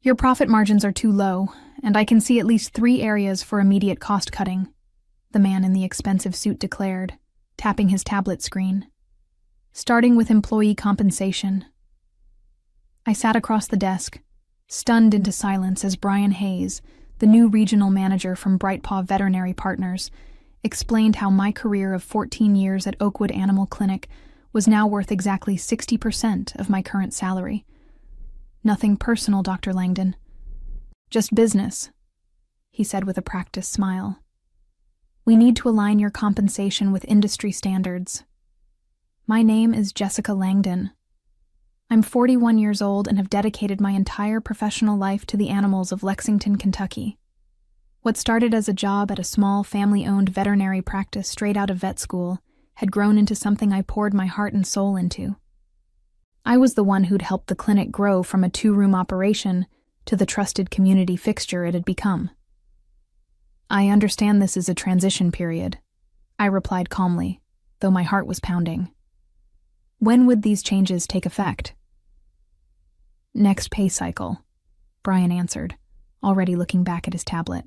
Your profit margins are too low, and I can see at least 3 areas for immediate cost cutting, the man in the expensive suit declared, tapping his tablet screen. Starting with employee compensation. I sat across the desk, stunned into silence as Brian Hayes, the new regional manager from Brightpaw Veterinary Partners, explained how my career of 14 years at Oakwood Animal Clinic was now worth exactly 60% of my current salary. Nothing personal, Dr. Langdon. Just business, he said with a practiced smile. We need to align your compensation with industry standards. My name is Jessica Langdon. I'm 41 years old and have dedicated my entire professional life to the animals of Lexington, Kentucky. What started as a job at a small family-owned veterinary practice straight out of vet school had grown into something I poured my heart and soul into. I was the one who'd helped the clinic grow from a 2-room operation to the trusted community fixture it had become. I understand this is a transition period, I replied calmly, though my heart was pounding. When would these changes take effect? Next pay cycle, Brian answered, already looking back at his tablet.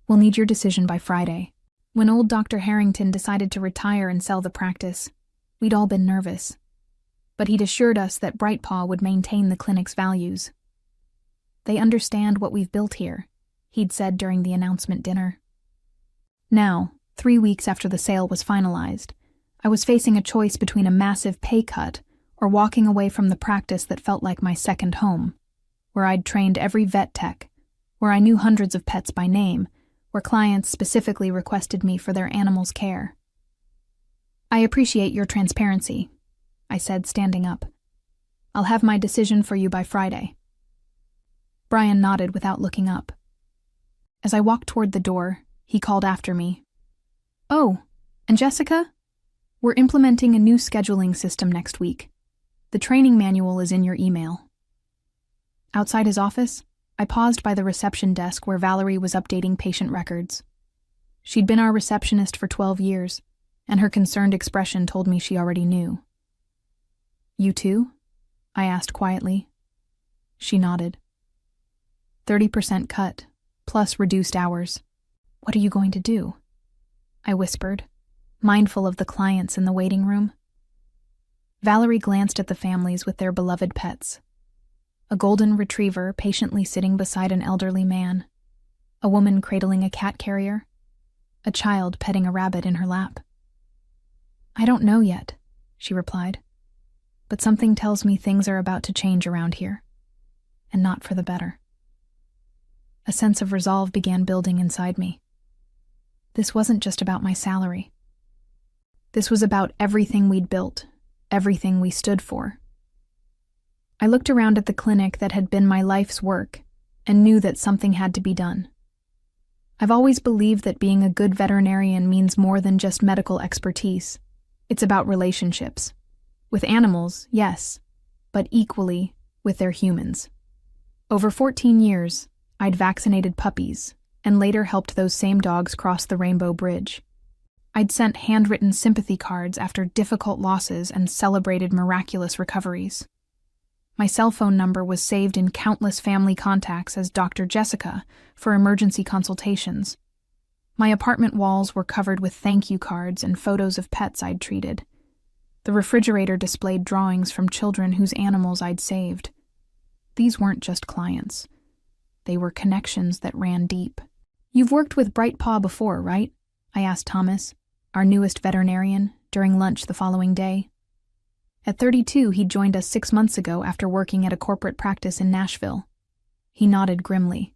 We'll need your decision by Friday. When old Dr. Harrington decided to retire and sell the practice, we'd all been nervous. But he'd assured us that Brightpaw would maintain the clinic's values. They understand what we've built here, he'd said during the announcement dinner. Now, 3 weeks after the sale was finalized, I was facing a choice between a massive pay cut or walking away from the practice that felt like my second home, where I'd trained every vet tech, where I knew hundreds of pets by name, where clients specifically requested me for their animals' care. I appreciate your transparency, I said, standing up. I'll have my decision for you by Friday. Brian nodded without looking up. As I walked toward the door, he called after me. Oh, and Jessica? We're implementing a new scheduling system next week. The training manual is in your email. Outside his office, I paused by the reception desk where Valerie was updating patient records. She'd been our receptionist for 12 years, and her concerned expression told me she already knew. You too? I asked quietly. She nodded. 30% cut, plus reduced hours. What are you going to do? I whispered, mindful of the clients in the waiting room. Valerie glanced at the families with their beloved pets. A golden retriever patiently sitting beside an elderly man, a woman cradling a cat carrier, a child petting a rabbit in her lap. I don't know yet, she replied, but something tells me things are about to change around here, and not for the better. A sense of resolve began building inside me. This wasn't just about my salary. This was about everything we'd built, everything we stood for. I looked around at the clinic that had been my life's work and knew that something had to be done. I've always believed that being a good veterinarian means more than just medical expertise. It's about relationships. With animals, yes, but equally with their humans. Over 14 years, I'd vaccinated puppies and later helped those same dogs cross the Rainbow Bridge. I'd sent handwritten sympathy cards after difficult losses and celebrated miraculous recoveries. My cell phone number was saved in countless family contacts as Dr. Jessica for emergency consultations. My apartment walls were covered with thank you cards and photos of pets I'd treated. The refrigerator displayed drawings from children whose animals I'd saved. These weren't just clients. They were connections that ran deep. You've worked with Brightpaw before, right? I asked Thomas, our newest veterinarian, during lunch the following day. At 32, he'd joined us 6 months ago after working at a corporate practice in Nashville. He nodded grimly.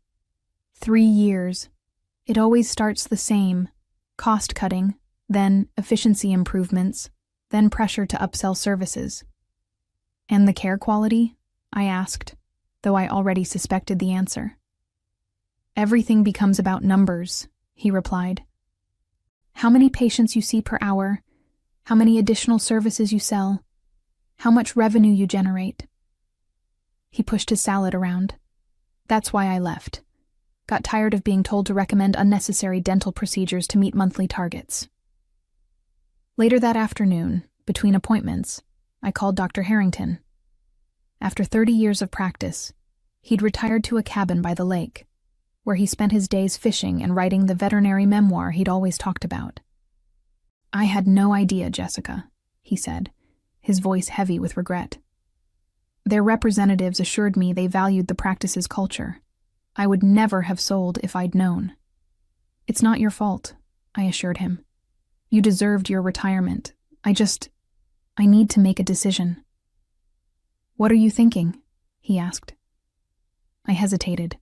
3 years. It always starts the same. Cost cutting, then efficiency improvements, then pressure to upsell services. And the care quality? I asked, though I already suspected the answer. Everything becomes about numbers, he replied. How many patients you see per hour, how many additional services you sell, how much revenue you generate. He pushed his salad around. That's why I left. Got tired of being told to recommend unnecessary dental procedures to meet monthly targets. Later that afternoon, between appointments, I called Dr. Harrington. After 30 years of practice, He'd retired to a cabin by the lake, where he spent his days fishing and writing the veterinary memoir he'd always talked about. "I had no idea, Jessica," he said, his voice heavy with regret. "Their representatives assured me they valued the practice's culture. I would never have sold if I'd known." "It's not your fault," I assured him. "You deserved your retirement. I need to make a decision." "What are you thinking?" he asked. I hesitated.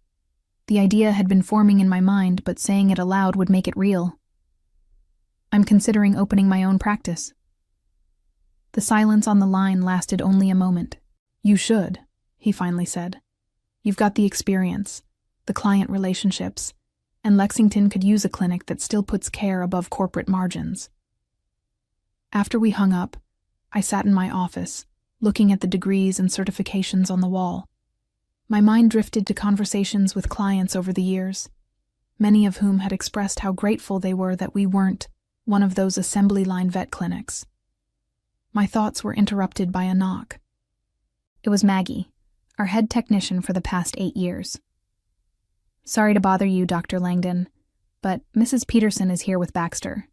The idea had been forming in my mind, but saying it aloud would make it real. "I'm considering opening my own practice." The silence on the line lasted only a moment. "You should," he finally said. "You've got the experience, the client relationships, and Lexington could use a clinic that still puts care above corporate margins." After we hung up, I sat in my office, looking at the degrees and certifications on the wall. My mind drifted to conversations with clients over the years, many of whom had expressed how grateful they were that we weren't one of those assembly line vet clinics. My thoughts were interrupted by a knock. It was Maggie, our head technician for the past 8 years. "Sorry to bother you, Dr. Langdon, but Mrs. Peterson is here with Baxter.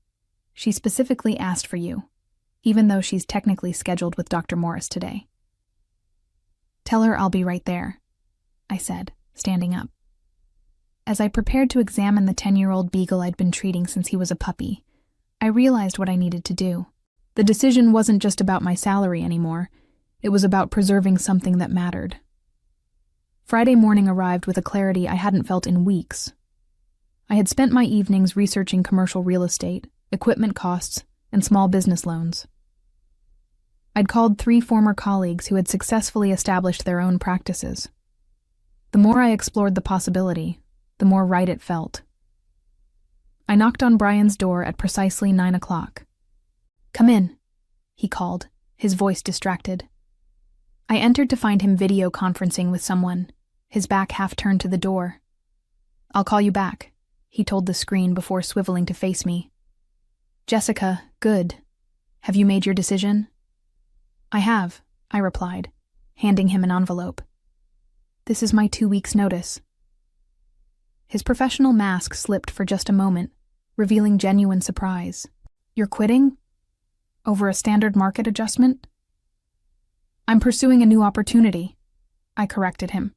She specifically asked for you, even though she's technically scheduled with Dr. Morris today." "Tell her I'll be right there," I said, standing up. As I prepared to examine the 10-year-old beagle I'd been treating since he was a puppy, I realized what I needed to do. The decision wasn't just about my salary anymore. It was about preserving something that mattered. Friday morning arrived with a clarity I hadn't felt in weeks. I had spent my evenings researching commercial real estate, equipment costs, and small business loans. I'd called 3 former colleagues who had successfully established their own practices. The more I explored the possibility, the more right it felt. I knocked on Brian's door at precisely 9 o'clock. "Come in," he called, his voice distracted. I entered to find him video conferencing with someone, his back half turned to the door. "I'll call you back," he told the screen before swiveling to face me. "Jessica, good. Have you made your decision?" "I have," I replied, handing him an envelope. "This is my 2 weeks' notice." His professional mask slipped for just a moment, revealing genuine surprise. "You're quitting? Over a standard market adjustment?" "I'm pursuing a new opportunity," I corrected him.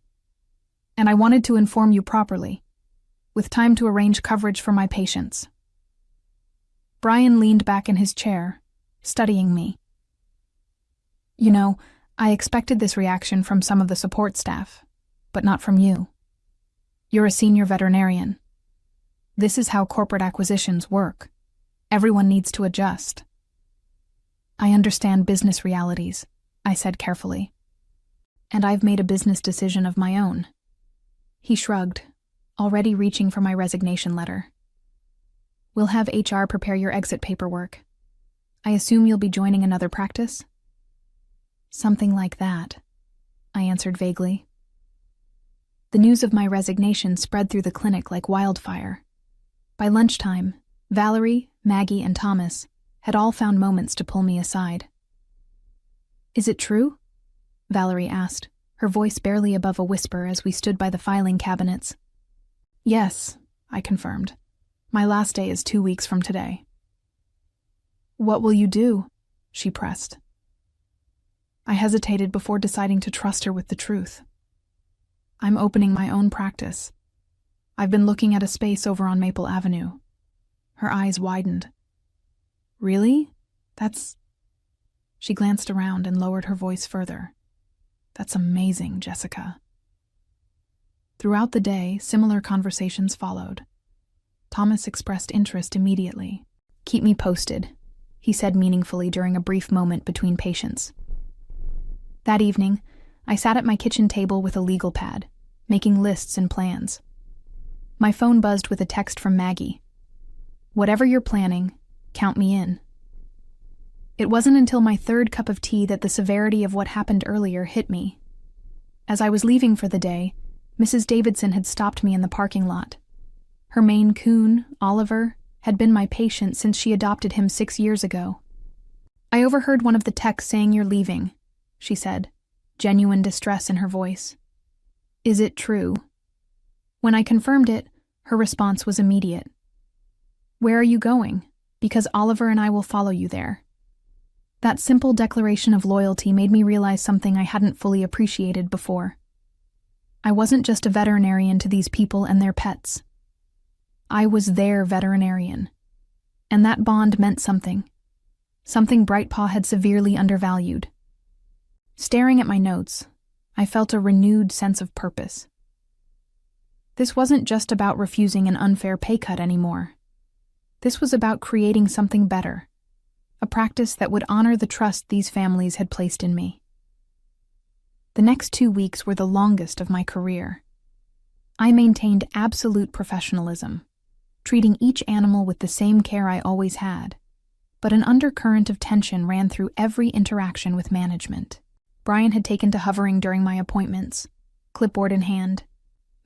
"And I wanted to inform you properly, with time to arrange coverage for my patients." Brian leaned back in his chair, studying me. "You know, I expected this reaction from some of the support staff, but not from you. You're a senior veterinarian. This is how corporate acquisitions work. Everyone needs to adjust." "I understand business realities," I said carefully. "And I've made a business decision of my own." He shrugged, already reaching for my resignation letter. "We'll have HR prepare your exit paperwork. I assume you'll be joining another practice?" "Something like that," I answered vaguely. The news of my resignation spread through the clinic like wildfire. By lunchtime, Valerie, Maggie, and Thomas had all found moments to pull me aside. "Is it true?" Valerie asked, her voice barely above a whisper as we stood by the filing cabinets. "Yes," I confirmed. "My last day is 2 weeks from today." "What will you do?" she pressed. I hesitated before deciding to trust her with the truth. "I'm opening my own practice. I've been looking at a space over on Maple Avenue." Her eyes widened. "Really? That's..." She glanced around and lowered her voice further. "That's amazing, Jessica." Throughout the day, similar conversations followed. Thomas expressed interest immediately. "Keep me posted," he said meaningfully during a brief moment between patients. That evening, I sat at my kitchen table with a legal pad, making lists and plans. My phone buzzed with a text from Maggie. "Whatever you're planning, count me in." It wasn't until my 3rd cup of tea that the severity of what happened earlier hit me. As I was leaving for the day, Mrs. Davidson had stopped me in the parking lot. Her Maine Coon, Oliver, had been my patient since she adopted him 6 years ago. "I overheard one of the techs saying you're leaving," she said, genuine distress in her voice. Is it true? When I confirmed it, her response was immediate. Where are you going? Because Oliver and I will follow you there. That simple declaration of loyalty made me realize something I hadn't fully appreciated before. I wasn't just a veterinarian to these people and their pets. I was their veterinarian. And that bond meant something. Something Brightpaw had severely undervalued. Staring at my notes, I felt a renewed sense of purpose. This wasn't just about refusing an unfair pay cut anymore. This was about creating something better, a practice that would honor the trust these families had placed in me. The next 2 weeks were the longest of my career. I maintained absolute professionalism, treating each animal with the same care I always had, but an undercurrent of tension ran through every interaction with management. Brian had taken to hovering during my appointments, clipboard in hand,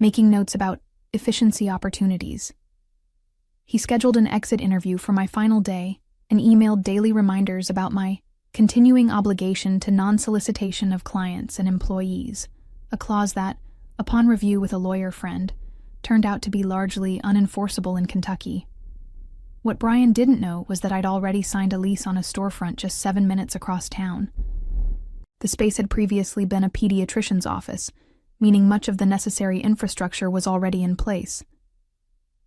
making notes about efficiency opportunities. He scheduled an exit interview for my final day and emailed daily reminders about my continuing obligation to non-solicitation of clients and employees, a clause that, upon review with a lawyer friend, turned out to be largely unenforceable in Kentucky. What Brian didn't know was that I'd already signed a lease on a storefront just 7 minutes across town. The space had previously been a pediatrician's office, meaning much of the necessary infrastructure was already in place.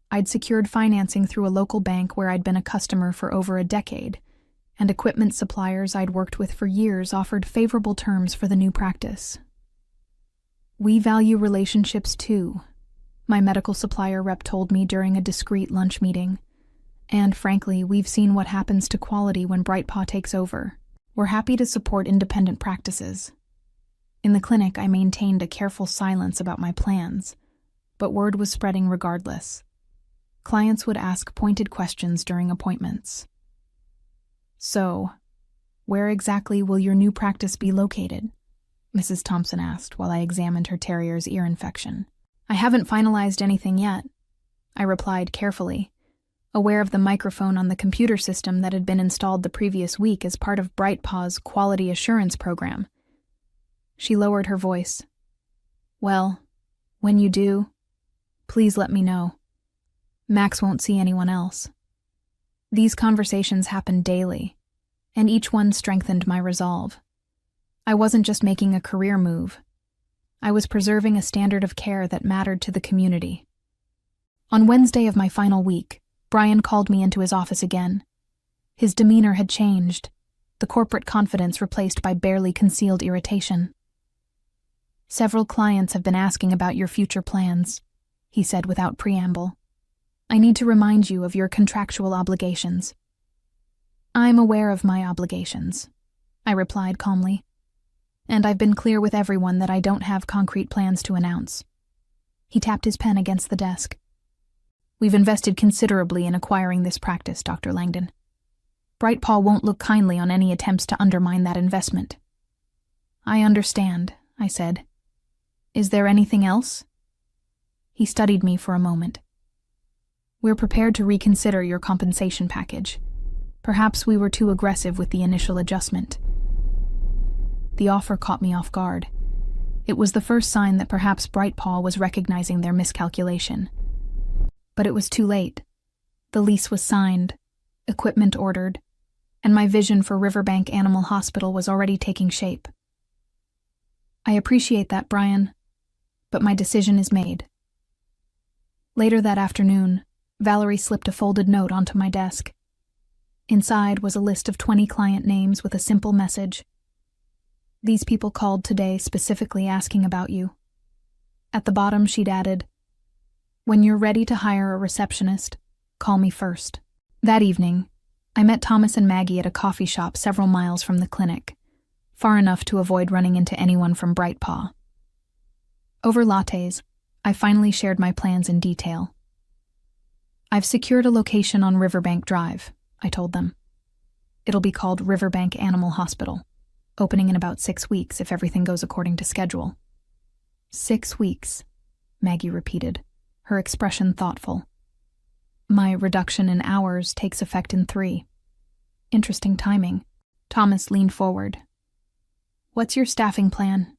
I'd secured financing through a local bank where I'd been a customer for over a decade, and equipment suppliers I'd worked with for years offered favorable terms for the new practice. We value relationships too, my medical supplier rep told me during a discreet lunch meeting. And frankly, we've seen what happens to quality when Brightpaw takes over. We're happy to support independent practices. In the clinic, I maintained a careful silence about my plans, but word was spreading regardless. Clients would ask pointed questions during appointments. So, where exactly will your new practice be located? Mrs. Thompson asked while I examined her terrier's ear infection. I haven't finalized anything yet, I replied carefully, aware of the microphone on the computer system that had been installed the previous week as part of Brightpaw's quality assurance program. She lowered her voice. Well, when you do, please let me know. Max won't see anyone else. These conversations happened daily, and each one strengthened my resolve. I wasn't just making a career move. I was preserving a standard of care that mattered to the community. On Wednesday of my final week, Brian called me into his office again. His demeanor had changed, the corporate confidence replaced by barely concealed irritation. Several clients have been asking about your future plans, he said without preamble. I need to remind you of your contractual obligations. I'm aware of my obligations, I replied calmly. And I've been clear with everyone that I don't have concrete plans to announce. He tapped his pen against the desk. We've invested considerably in acquiring this practice, Dr. Langdon. Brightpaw won't look kindly on any attempts to undermine that investment. I understand, I said. Is there anything else? He studied me for a moment. We're prepared to reconsider your compensation package. Perhaps we were too aggressive with the initial adjustment. The offer caught me off guard. It was the first sign that perhaps Brightpaw was recognizing their miscalculation. But it was too late. The lease was signed, equipment ordered, and my vision for Riverbank Animal Hospital was already taking shape. I appreciate that, Brian, but my decision is made. Later that afternoon, Valerie slipped a folded note onto my desk. Inside was a list of 20 client names with a simple message. These people called today specifically asking about you. At the bottom, she'd added, when you're ready to hire a receptionist, call me first. That evening, I met Thomas and Maggie at a coffee shop several miles from the clinic, far enough to avoid running into anyone from Brightpaw. Over lattes, I finally shared my plans in detail. I've secured a location on Riverbank Drive, I told them. It'll be called Riverbank Animal Hospital, opening in about 6 weeks if everything goes according to schedule. 6 weeks, Maggie repeated, her expression thoughtful. My reduction in hours takes effect in 3. Interesting timing. Thomas leaned forward. What's your staffing plan?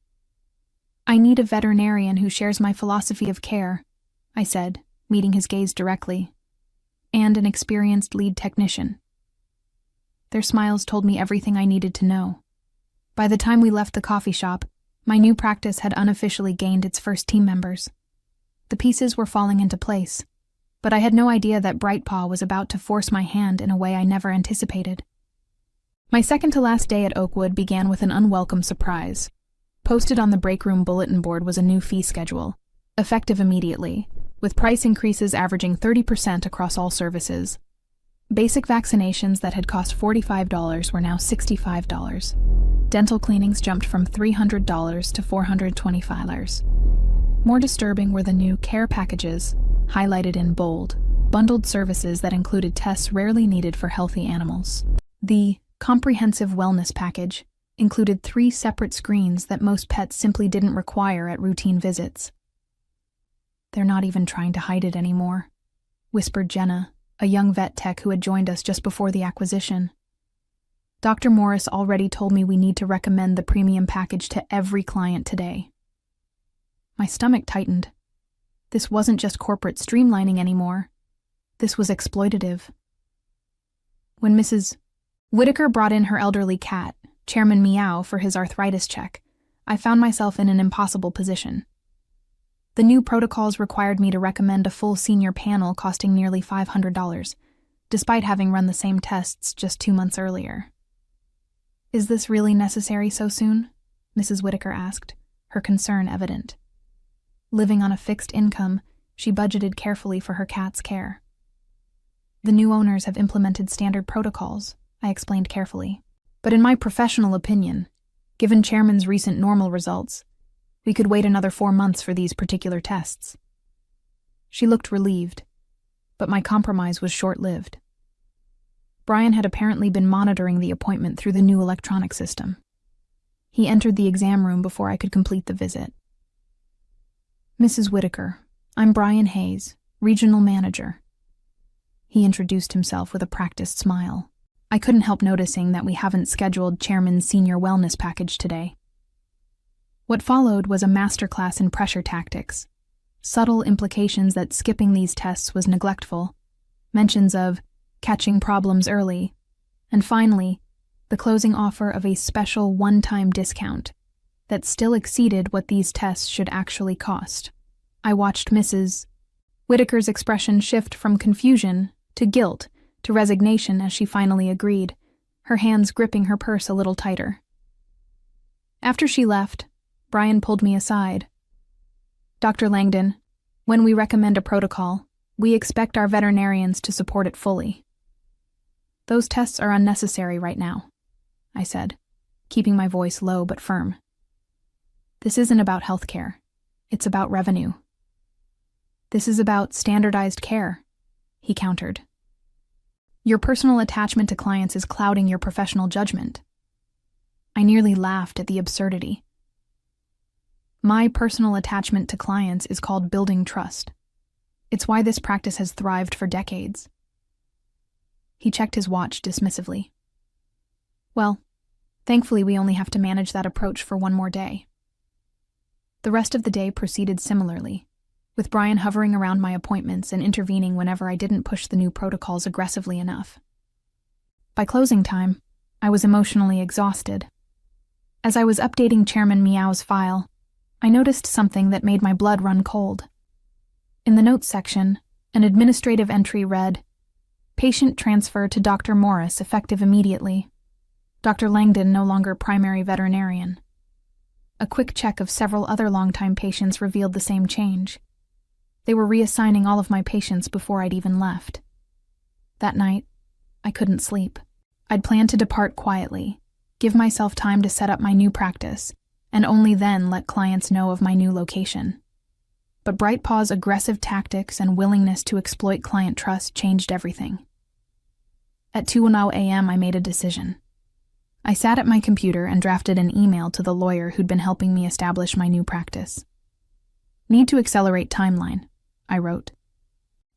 I need a veterinarian who shares my philosophy of care, I said, meeting his gaze directly, and an experienced lead technician. Their smiles told me everything I needed to know. By the time we left the coffee shop, my new practice had unofficially gained its first team members. The pieces were falling into place, but I had no idea that Brightpaw was about to force my hand in a way I never anticipated. My second-to-last day at Oakwood began with an unwelcome surprise. Posted on the break room bulletin board was a new fee schedule, effective immediately, with price increases averaging 30% across all services. Basic vaccinations that had cost $45 were now $65. Dental cleanings jumped from $300 to $425. More disturbing were the new care packages, highlighted in bold, bundled services that included tests rarely needed for healthy animals. The comprehensive wellness package included 3 separate screens that most pets simply didn't require at routine visits. "They're not even trying to hide it anymore," whispered Jenna, a young vet tech who had joined us just before the acquisition. "Dr. Morris already told me we need to recommend the premium package to every client today." My stomach tightened. This wasn't just corporate streamlining anymore. This was exploitative. When Mrs. Whitaker brought in her elderly cat, Chairman Meow, for his arthritis check, I found myself in an impossible position. The new protocols required me to recommend a full senior panel costing nearly $500, despite having run the same tests just 2 months earlier. "Is this really necessary so soon?" Mrs. Whitaker asked, her concern evident. Living on a fixed income, she budgeted carefully for her cat's care. "The new owners have implemented standard protocols," I explained carefully. "But in my professional opinion, given Chairman's recent normal results, we could wait another 4 months for these particular tests." She looked relieved, but my compromise was short-lived. Brian had apparently been monitoring the appointment through the new electronic system. He entered the exam room before I could complete the visit. "Mrs. Whitaker, I'm Brian Hayes, Regional Manager." He introduced himself with a practiced smile. I couldn't help noticing that we haven't scheduled Chairman's senior wellness package today. What followed was a masterclass in pressure tactics, subtle implications that skipping these tests was neglectful, mentions of catching problems early, and finally, the closing offer of a special one-time discount that still exceeded what these tests should actually cost. I watched Mrs. Whitaker's expression shift from confusion to guilt to resignation as she finally agreed, her hands gripping her purse a little tighter. After she left, Brian pulled me aside. "Dr. Langdon, when we recommend a protocol, we expect our veterinarians to support it fully. Those tests are unnecessary right now," I said, keeping my voice low but firm. "This isn't about healthcare. It's about revenue." "This is about standardized care," he countered. "Your personal attachment to clients is clouding your professional judgment." I nearly laughed at the absurdity. My personal attachment to clients is called building trust. It's why this practice has thrived for decades. He checked his watch dismissively. "Well, thankfully we only have to manage that approach for 1 more day." The rest of the day proceeded similarly, with Brian hovering around my appointments and intervening whenever I didn't push the new protocols aggressively enough. By closing time, I was emotionally exhausted. As I was updating Chairman Meow's file, I noticed something that made my blood run cold. In the notes section, an administrative entry read, "Patient transfer to Dr. Morris effective immediately. Dr. Langdon no longer primary veterinarian." A quick check of several other longtime patients revealed the same change. They were reassigning all of my patients before I'd even left. That night, I couldn't sleep. I'd planned to depart quietly, give myself time to set up my new practice, and only then let clients know of my new location. But Brightpaw's aggressive tactics and willingness to exploit client trust changed everything. At 2:00 a.m., I made a decision. I sat at my computer and drafted an email to the lawyer who'd been helping me establish my new practice. "Need to accelerate timeline," I wrote.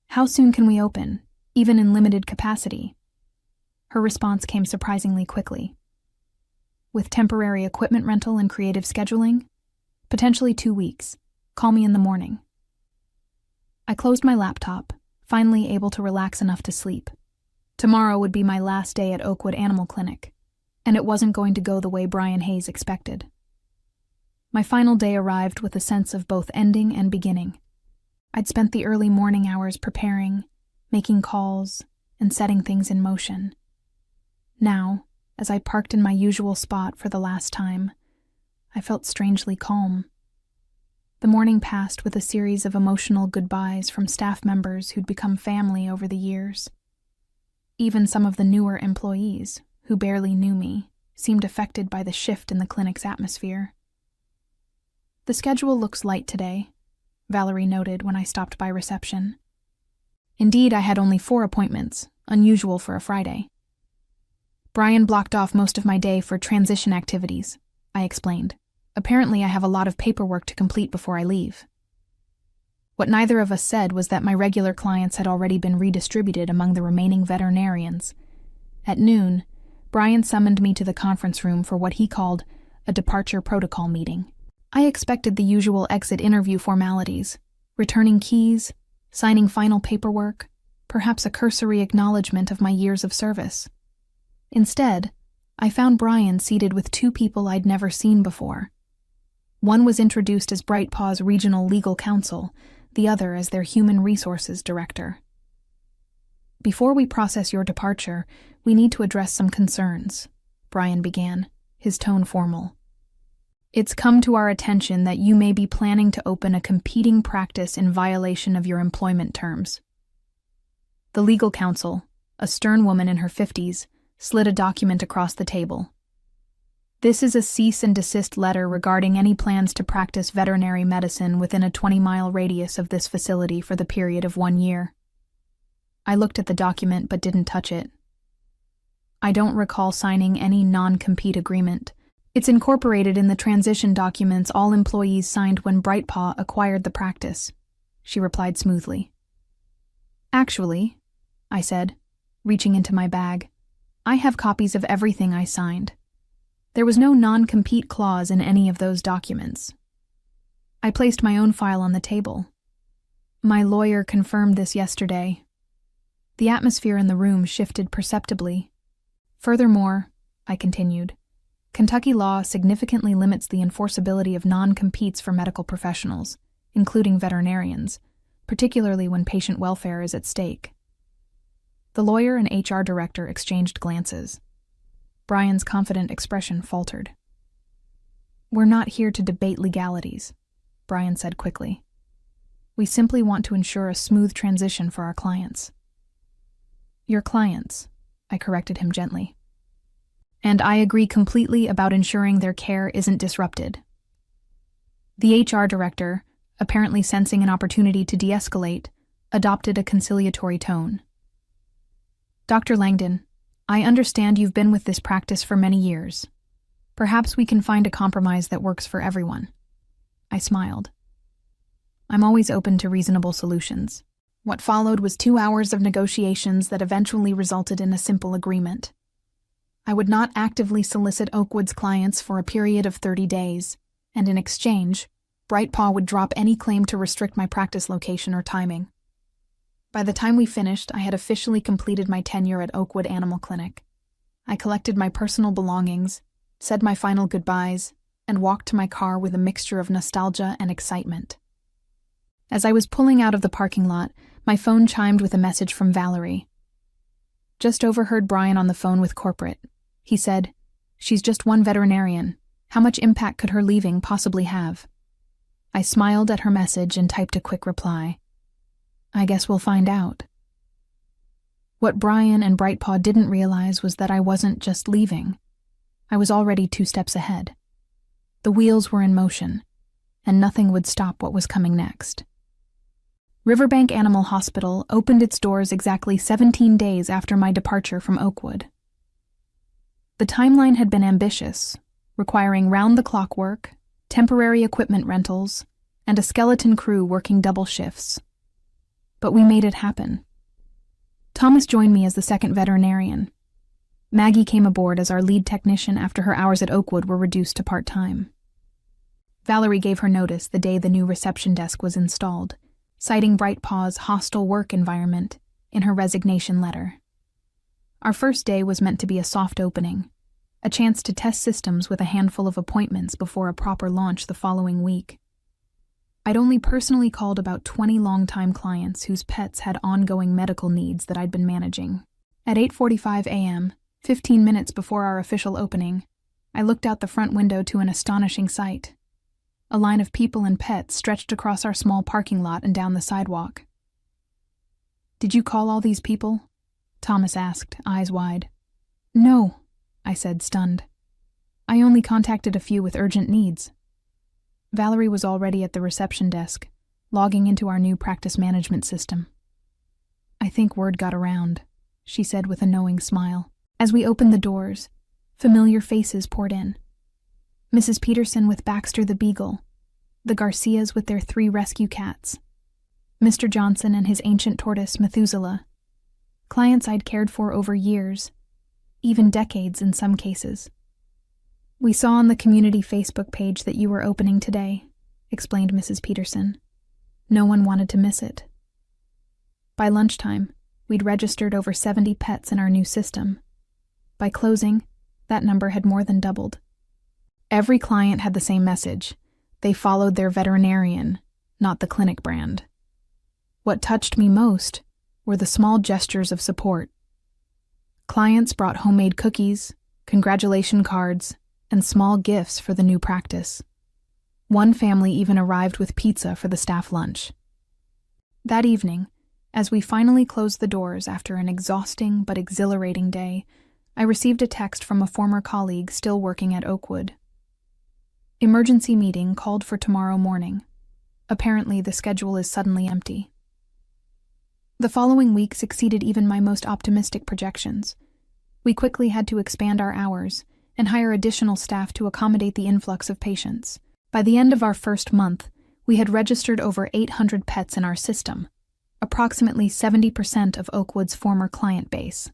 "How soon can we open, even in limited capacity?" Her response came surprisingly quickly. "With temporary equipment rental and creative scheduling, Potentially 2 weeks. Call me in the morning. I closed my laptop, finally able to relax enough to sleep. Tomorrow would be my last day at Oakwood Animal Clinic, and it wasn't going to go the way Brian Hayes expected. My final day arrived with a sense of both ending and beginning. I'd spent the early morning hours preparing, making calls, and setting things in motion. Now, as I parked in my usual spot for the last time, I felt strangely calm. The morning passed with a series of emotional goodbyes from staff members who'd become family over the years. Even some of the newer employees, who barely knew me, seemed affected by the shift in the clinic's atmosphere. "The schedule looks light today," Valerie noted when I stopped by reception. Indeed, I had only 4 appointments, unusual for a Friday. "Brian blocked off most of my day for transition activities," I explained. "Apparently I have a lot of paperwork to complete before I leave." What neither of us said was that my regular clients had already been redistributed among the remaining veterinarians. At noon, Brian summoned me to the conference room for what he called a departure protocol meeting. I expected the usual exit interview formalities, returning keys, signing final paperwork, perhaps a cursory acknowledgement of my years of service. Instead, I found Brian seated with 2 people I'd never seen before. One was introduced as Brightpaw's regional legal counsel, the other as their human resources director. "Before we process your departure, we need to address some concerns," Brian began, his tone formal. "It's come to our attention that you may be planning to open a competing practice in violation of your employment terms." The legal counsel, a stern woman in her 50s, slid a document across the table. "This is a cease and desist letter regarding any plans to practice veterinary medicine within a 20-mile radius of this facility for the period of 1 year." I looked at the document but didn't touch it. I don't recall signing any non-compete agreement. It's incorporated in the transition documents all employees signed when Brightpaw acquired the practice, she replied smoothly. "Actually," I said, reaching into my bag, "I have copies of everything I signed. There was no non-compete clause in any of those documents." I placed my own file on the table. "My lawyer confirmed this yesterday." The atmosphere in the room shifted perceptibly. "Furthermore," I continued, "Kentucky law significantly limits the enforceability of non-competes for medical professionals, including veterinarians, particularly when patient welfare is at stake." The lawyer and HR director exchanged glances. Brian's confident expression faltered. "We're not here to debate legalities," Brian said quickly. "We simply want to ensure a smooth transition for our clients." "Your clients," I corrected him gently. "And I agree completely about ensuring their care isn't disrupted." The HR director, apparently sensing an opportunity to de-escalate, adopted a conciliatory tone. "Dr. Langdon, I understand you've been with this practice for many years. Perhaps we can find a compromise that works for everyone." I smiled. I'm always open to reasonable solutions. What followed was 2 hours of negotiations that eventually resulted in a simple agreement. I would not actively solicit Oakwood's clients for a period of 30 days, and in exchange, Brightpaw would drop any claim to restrict my practice location or timing. By the time we finished, I had officially completed my tenure at Oakwood Animal Clinic. I collected my personal belongings, said my final goodbyes, and walked to my car with a mixture of nostalgia and excitement. As I was pulling out of the parking lot, my phone chimed with a message from Valerie. "Just overheard Brian on the phone with corporate. He said, 'She's just one veterinarian. How much impact could her leaving possibly have?'" I smiled at her message and typed a quick reply. "I guess we'll find out." What Brian and Brightpaw didn't realize was that I wasn't just leaving. I was already 2 steps ahead. The wheels were in motion, and nothing would stop what was coming next. Riverbank Animal Hospital opened its doors exactly 17 days after my departure from Oakwood. The timeline had been ambitious, requiring round-the-clock work, temporary equipment rentals, and a skeleton crew working double shifts. But we made it happen. Thomas joined me as the 2nd veterinarian. Maggie came aboard as our lead technician after her hours at Oakwood were reduced to part-time. Valerie gave her notice the day the new reception desk was installed, citing BrightPaw's hostile work environment in her resignation letter. Our first day was meant to be a soft opening, a chance to test systems with a handful of appointments before a proper launch the following week. I'd only personally called about 20 longtime clients whose pets had ongoing medical needs that I'd been managing. At 8:45 a.m., 15 minutes before our official opening, I looked out the front window to an astonishing sight. A line of people and pets stretched across our small parking lot and down the sidewalk. "Did you call all these people?" Thomas asked, eyes wide. "No," I said, stunned. "I only contacted a few with urgent needs." Valerie was already at the reception desk, logging into our new practice management system. "I think word got around," she said with a knowing smile. As we opened the doors, familiar faces poured in. Mrs. Peterson with Baxter the Beagle, the Garcias with their 3 rescue cats, Mr. Johnson and his ancient tortoise Methuselah, clients I'd cared for over years, even decades in some cases. "We saw on the community Facebook page that you were opening today," explained Mrs. Peterson. "No one wanted to miss it." By lunchtime, we'd registered over 70 pets in our new system. By closing, that number had more than doubled. Every client had the same message. They followed their veterinarian, not the clinic brand. What touched me most were the small gestures of support. Clients brought homemade cookies, congratulation cards, and small gifts for the new practice. One family even arrived with pizza for the staff lunch. That evening, as we finally closed the doors after an exhausting but exhilarating day, I received a text from a former colleague still working at Oakwood. "Emergency meeting called for tomorrow morning. Apparently the schedule is suddenly empty." The following week succeeded even my most optimistic projections. We quickly had to expand our hours and hire additional staff to accommodate the influx of patients. By the end of our first month, we had registered over 800 pets in our system, approximately 70% of Oakwood's former client base.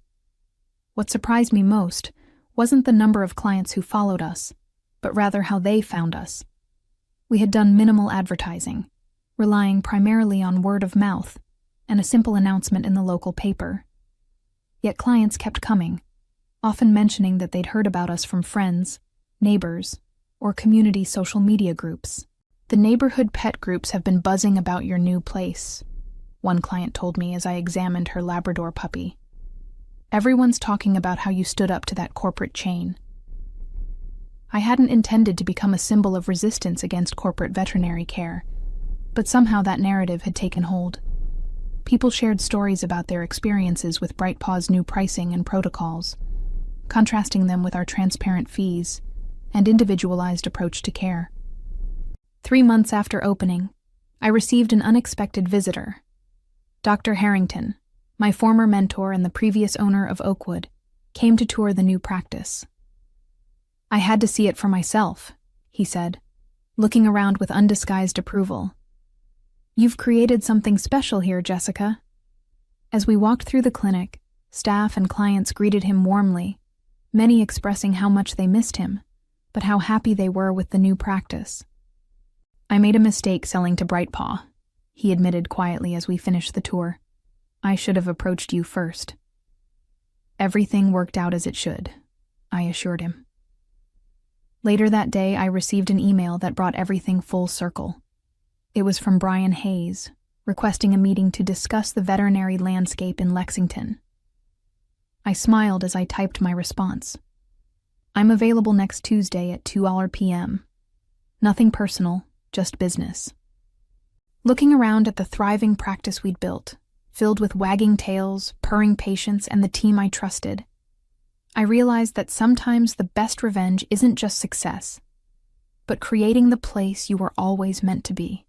What surprised me most wasn't the number of clients who followed us, but rather how they found us. We had done minimal advertising, relying primarily on word of mouth and a simple announcement in the local paper. Yet clients kept coming, often mentioning that they'd heard about us from friends, neighbors, or community social media groups. "The neighborhood pet groups have been buzzing about your new place," one client told me as I examined her Labrador puppy. "Everyone's talking about how you stood up to that corporate chain." I hadn't intended to become a symbol of resistance against corporate veterinary care, but somehow that narrative had taken hold. People shared stories about their experiences with BrightPaw's new pricing and protocols, contrasting them with our transparent fees and individualized approach to care. 3 months after opening, I received an unexpected visitor. Dr. Harrington, my former mentor and the previous owner of Oakwood, came to tour the new practice. "I had to see it for myself," he said, looking around with undisguised approval. "You've created something special here, Jessica." As we walked through the clinic, staff and clients greeted him warmly, many expressing how much they missed him, but how happy they were with the new practice. "I made a mistake selling to BrightPaw," he admitted quietly as we finished the tour. "I should have approached you first." "Everything worked out as it should," I assured him. Later that day, I received an email that brought everything full circle. It was from Brian Hayes, requesting a meeting to discuss the veterinary landscape in Lexington. I smiled as I typed my response. "I'm available next Tuesday at 2 p.m. Nothing personal, just business." Looking around at the thriving practice we'd built, filled with wagging tails, purring patients, and the team I trusted, I realized that sometimes the best revenge isn't just success, but creating the place you were always meant to be.